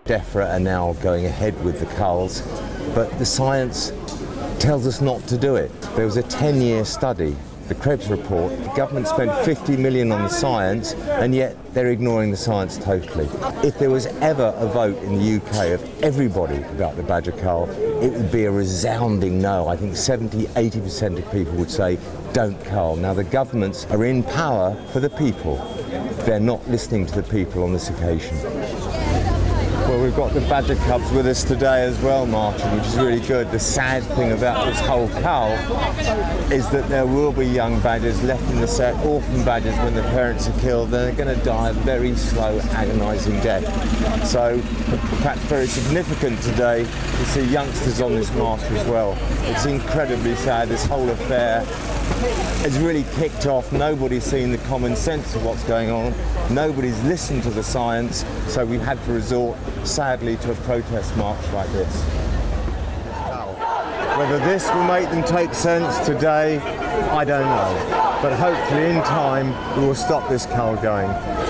DEFRA are now going ahead with the culls, but the science tells us not to do it. There was a 10-year study, the Krebs report. The government spent 50 million on the science, and yet they're ignoring the science totally. If there was ever a vote in the UK of everybody about the badger cull, it would be a resounding no. I think 70–80% of people would say don't cull. Now the governments are in power for the people. They're not listening to the people on this occasion. Well, we've got the badger cubs with us today as well, Martin, which is really good. The sad thing about this whole cull is that there will be young badgers left in the set, orphan badgers, when the parents are killed. They're going to die a very slow, agonising death. So perhaps very significant today to see youngsters on this march as well. It's incredibly sad. This whole affair has really kicked off. Nobody's seen the common sense of what's going on. Nobody's listened to the science, so we've had to resort, sadly, to a protest march like this. Whether this will make them take sense today, I don't know. But hopefully in time we will stop this cull going.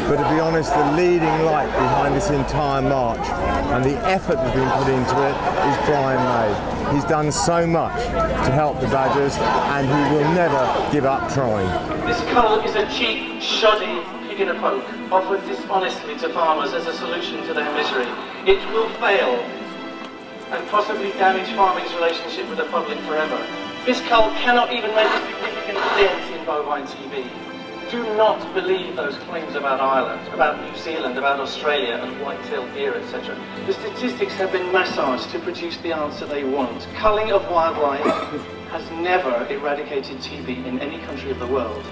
But to be honest, the leading light behind this entire march and the effort that's been put into it is Brian May. He's done so much to help the badgers, and he will never give up trying. This cull is a cheap, shoddy pig in a poke, offered dishonestly to farmers as a solution to their misery. It will fail and possibly damage farming's relationship with the public forever. This cull cannot even make a significant dent in bovine TB. Do not believe those claims about Ireland, about New Zealand, about Australia and white-tailed deer, etc. The statistics have been massaged to produce the answer they want. Culling of wildlife has never eradicated TB in any country of the world.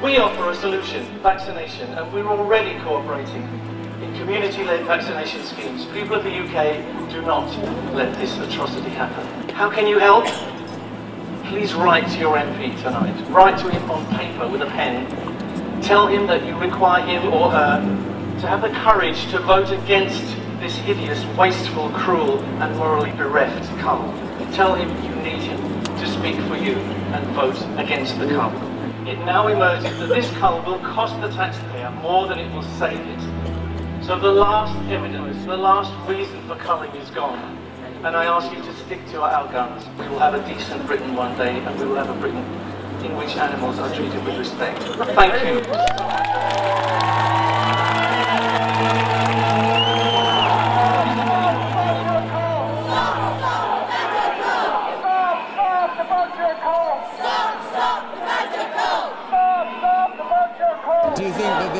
We offer a solution, vaccination, and we're already cooperating in community-led vaccination schemes. People of the UK, do not let this atrocity happen. How can you help? Please write to your MP tonight. Write to him on paper with a pen. Tell him that you require him or her to have the courage to vote against this hideous, wasteful, cruel and morally bereft cull. Tell him you need him to speak for you and vote against the cull. It now emerges that this cull will cost the taxpayer more than it will save it. So the last evidence, the last reason for culling is gone. And I ask you to stick to our guns. We will have a decent Britain one day, and we will have a Britain in which animals are treated with respect. Thank you. Do you think that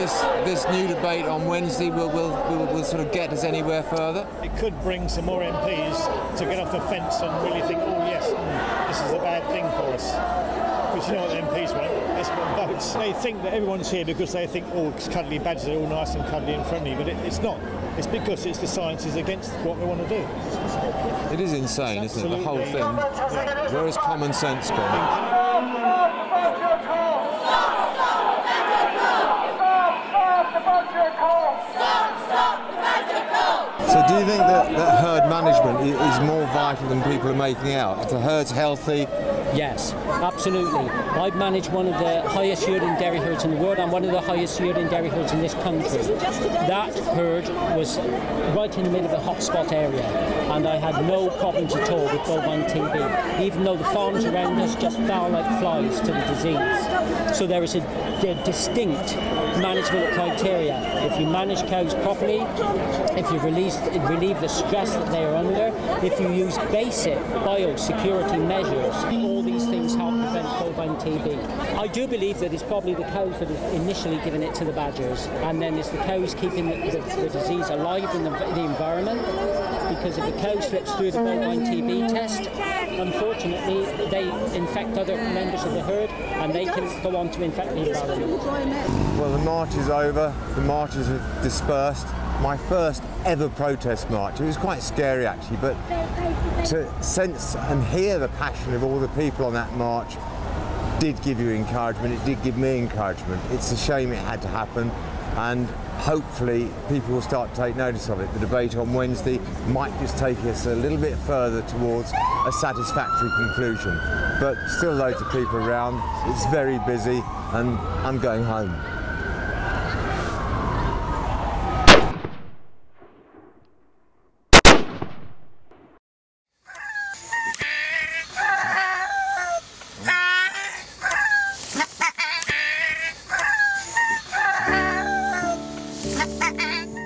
this new debate on Wednesday will sort of get us anywhere further? It could bring some more MPs to get off the fence and really think, oh yes, this is a bad thing for us. Because you know what the MPs want, that's what votes. They think that everyone's here because they think, oh, cuddly badgers are all nice and cuddly and friendly, but it's not. It's because the science is against what they want to do. It is insane, isn't it, the whole thing? Yeah. Where has common sense gone? So do you think that herd management is more vital than people are making out? If the herd's healthy? Yes, absolutely. I've managed one of the highest yielding dairy herds in the world and one of the highest yielding dairy herds in this country. That herd was right in the middle of a hotspot area, and I had no problems at all with bovine TB, even though the farms around us just fell like flies to the disease. So there is a distinct management criteria. If you manage cows properly, if you relieve the stress that they are under, if you use basic biosecurity measures, all these things help prevent bovine TB. I do believe that it's probably the cows that have initially given it to the badgers, and then it's the cows keeping the disease alive in the environment, because if the cow slips through the bovine TB test, unfortunately they infect other members of the herd and they can go on to infect the environment. Well, the march is over, the marchers have dispersed. My first ever protest march. It was quite scary actually, but to sense and hear the passion of all the people on that march did give you encouragement. It did give me encouragement. It's a shame it had to happen, and hopefully people will start to take notice of it. The debate on Wednesday might just take us a little bit further towards a satisfactory conclusion. But still loads of people around. It's very busy, and I'm going home. Bye.